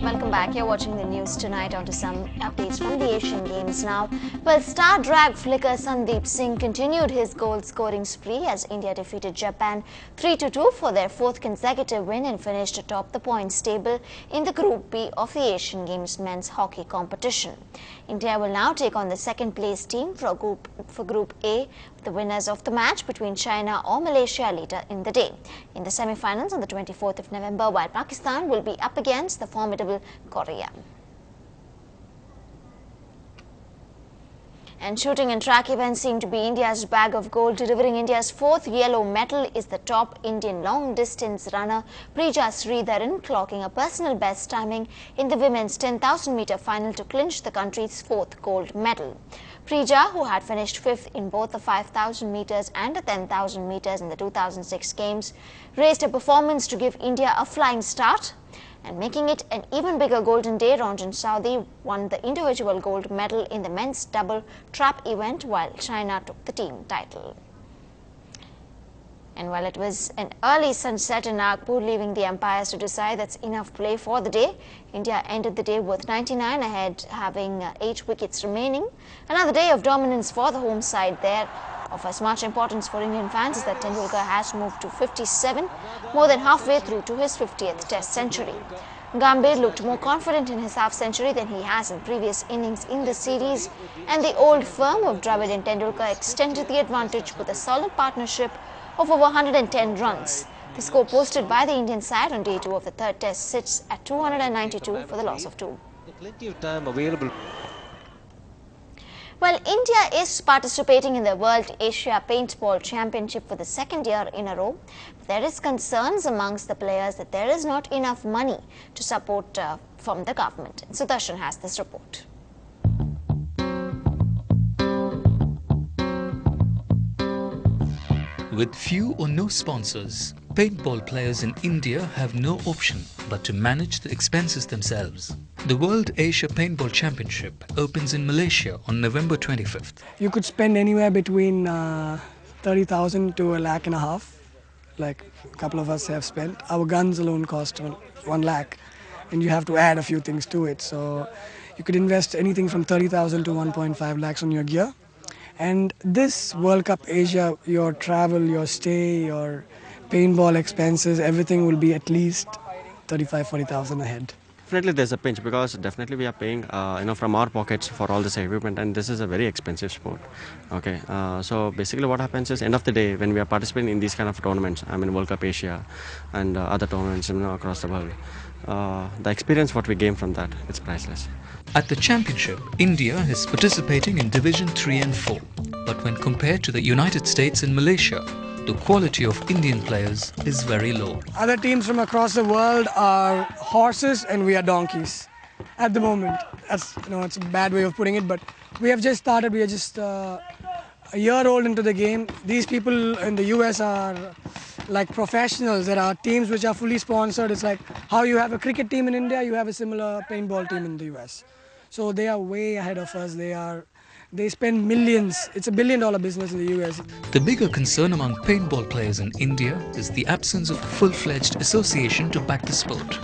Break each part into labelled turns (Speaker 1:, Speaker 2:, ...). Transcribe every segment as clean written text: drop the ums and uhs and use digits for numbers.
Speaker 1: Welcome back. You're watching the news tonight. On to some updates from the Asian Games now. Well, star drag flicker Sandeep Singh continued his goal-scoring spree as India defeated Japan 3-2 for their fourth consecutive win and finished atop the points table in the Group B of the Asian Games men's hockey competition. India will now take on the second-place team for Group A, the winners of the match between China or Malaysia later in the day. In the semi-finals on the 24th of November, while Pakistan will be up against the formidable Korea. And shooting and track events seem to be India's bag of gold. Delivering India's fourth yellow medal is the top Indian long-distance runner Preeja Sridharan, clocking a personal best timing in the women's 10,000-meter final to clinch the country's fourth gold medal. Preeja, who had finished fifth in both the 5,000 meters and the 10,000 meters in the 2006 Games, raised a performance to give India a flying start. And making it an even bigger golden day, Ranjan Saudi won the individual gold medal in the men's double trap event while China took the team title. And while it was an early sunset in Nagpur, leaving the umpires to decide that's enough play for the day, India ended the day with 99 ahead, having 8 wickets remaining. Another day of dominance for the home side there. Of as much importance for Indian fans is that Tendulkar has moved to 57, more than halfway through to his 50th Test century. Gambhir looked more confident in his half-century than he has in previous innings in the series, and the old firm of Dravid and Tendulkar extended the advantage with a solid partnership of over 110 runs. The score posted by the Indian side on day 2 of the third Test sits at 292 for the loss of 2.
Speaker 2: Plenty of time available.
Speaker 1: Well, India is participating in the World Asia Paintball Championship for the second year in a row. But there is concerns amongst the players that there is not enough money to support from the government. Sudarshan has this report.
Speaker 3: With few or no sponsors, paintball players in India have no option but to manage the expenses themselves. The World Asia Paintball Championship opens in Malaysia on November 25th.
Speaker 4: You could spend anywhere between 30,000 to $1.5 lakh, like a couple of us have spent. Our guns alone cost 1 lakh, and you have to add a few things to it. So you could invest anything from 30,000 to 1.5 lakhs on your gear. And this World Cup Asia, your travel, your stay, your paintball expenses, everything will be at least 35,000-40,000 ahead.
Speaker 5: Definitely there's a pinch because definitely we are paying from our pockets for all this equipment, and this is a very expensive sport. Okay, so basically what happens is end of the day when we are participating in these kind of tournaments, I mean World Cup Asia and other tournaments across the world, the experience what we gain from that, it's priceless.
Speaker 3: At the championship, India is participating in Division 3 and 4. But when compared to the United States and Malaysia, the quality of Indian players is very low.
Speaker 4: Other teams from across the world are horses and we are donkeys at the moment. That's, it's a bad way of putting it, but we have just started. We are just a year old into the game. These people in the US are like professionals. There are teams which are fully sponsored. It's like how you have a cricket team in India, you have a similar paintball team in the US. So they are way ahead of us. They spend millions. It's $1 billion business in the US.
Speaker 3: The bigger concern among paintball players in India is the absence of a full-fledged association to back the sport.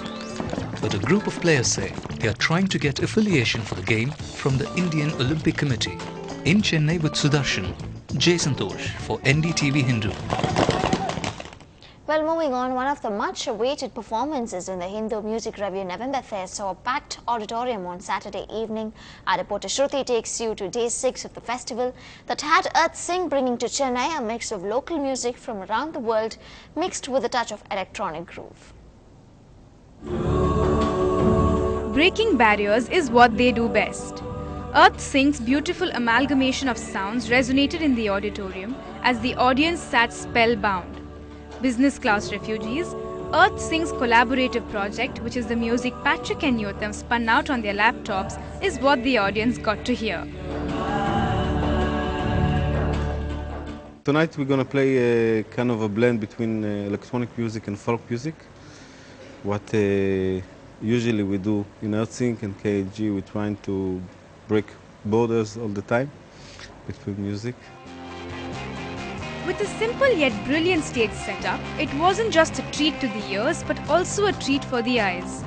Speaker 3: But a group of players say they are trying to get affiliation for the game from the Indian Olympic Committee. In Chennai with Sudarshan, Jay Santosh for NDTV Hindu.
Speaker 1: Well, moving on, one of the much-awaited performances in the Hindu Music Review November Fair saw a packed auditorium on Saturday evening. Our reporter Shruti takes you to day 6 of the festival that had Earth Singh bringing to Chennai a mix of local music from around the world mixed with a touch of electronic groove.
Speaker 6: Breaking barriers is what they do best. Earth Singh's beautiful amalgamation of sounds resonated in the auditorium as the audience sat spellbound. Business Class Refugees, Earth Singh's collaborative project, which is the music Patrick and Yotam spun out on their laptops, is what the audience got to hear.
Speaker 7: Tonight we're going to play a kind of a blend between electronic music and folk music. What usually we do in Earth Singh and KG, we're trying to break borders all the time between music.
Speaker 6: With a simple yet brilliant stage setup, it wasn't just a treat to the ears but also a treat for the eyes.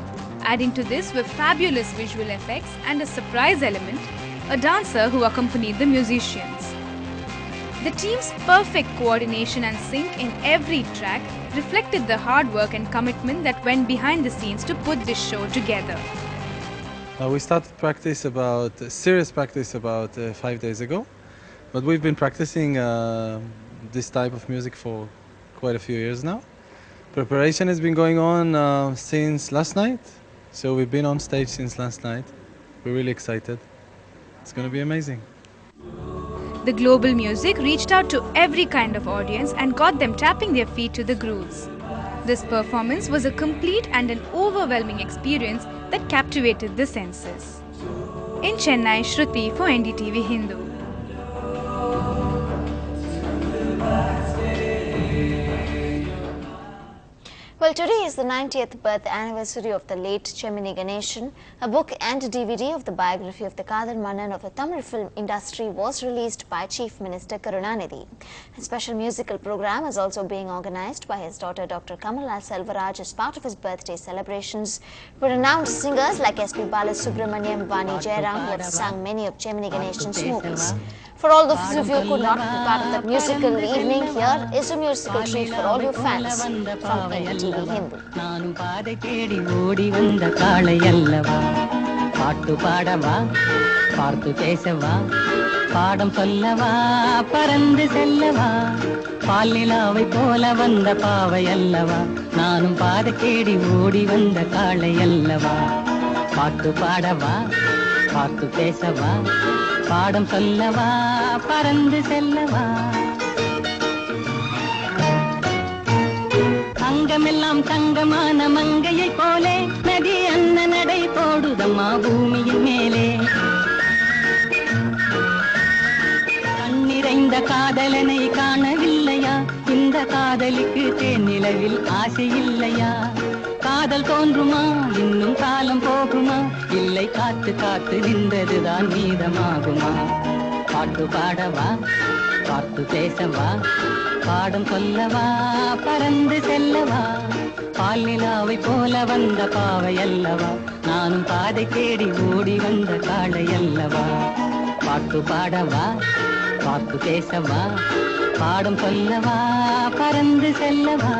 Speaker 6: Adding to this were fabulous visual effects and a surprise element, a dancer who accompanied the musicians. The team's perfect coordination and sync in every track reflected the hard work and commitment that went behind the scenes to put this show together.
Speaker 7: We started serious practice about 5 days ago, but we've been practicing this type of music for quite a few years now. Preparation has been going on since last night, so we've been on stage since last night. We're really excited. It's going to be amazing.
Speaker 6: The global music reached out to every kind of audience and got them tapping their feet to the grooves. This performance was a complete and an overwhelming experience that captivated the senses. In Chennai, Shruti for NDTV Hindu.
Speaker 1: Well, today is the 90th birth anniversary of the late Chemini Ganeshan. A book and a DVD of the biography of the Kadal Mannan of the Tamil film industry was released by Chief Minister Karunanidhi. A special musical program is also being organized by his daughter Dr. Kamalal Selvaraj as part of his birthday celebrations. Renowned singers like S.P. Balasubramaniam, Vani Jairam who have sung many of Chemini Ganeshan's movies. For all those of you who could not be part of that musical evening, here is a musical treat for all your fans from NDTV Hindu.
Speaker 2: நானும் பாதை தேடி ஓடி வந்த காளை அல்லவா, பாட்டு பாடவா, பார்த்து பேசவா, பாடம் சொல்லவா, பறந்து செல்லவா, பால் நிலாவை போல வந்த பாவை அல்லவா, நானும் பாதை தேடி ஓடி வந்த காளை அல்லவா, பாட்டு பாடவா, பார்த்து பேசவா, பாடம் சொல்லவா, பறந்து செல்லவா. அங்கமெல்லாம் தங்கமான மங்கையை போலே நதி அன்ன நடை போடுதம்மா பூமியின் மேலே. கண்ணிறைந்த காதலனை காணவில்லையா, இந்த காதலிக்கு தேனிலவில் ஆசை இல்லையா? காதல் தோன்றுமா, இன்னும் காலம் போகுமா, இல்லை காத்து காத்து நின்றதுதான் மீதமாகுமா? பாட்டு பாடவா, பார்த்து பேசவா, பாடம் சொல்லவா, பறந்து செல்லவா, பால் நிலாவை போல வந்த பாவை அல்லவா, நானும் பாதை தேடி ஓடி வந்த காளை அல்லவா, பாட்டு பாடவா, பார்த்து பேசவா, பாடம் சொல்லவா, பறந்து செல்லவா.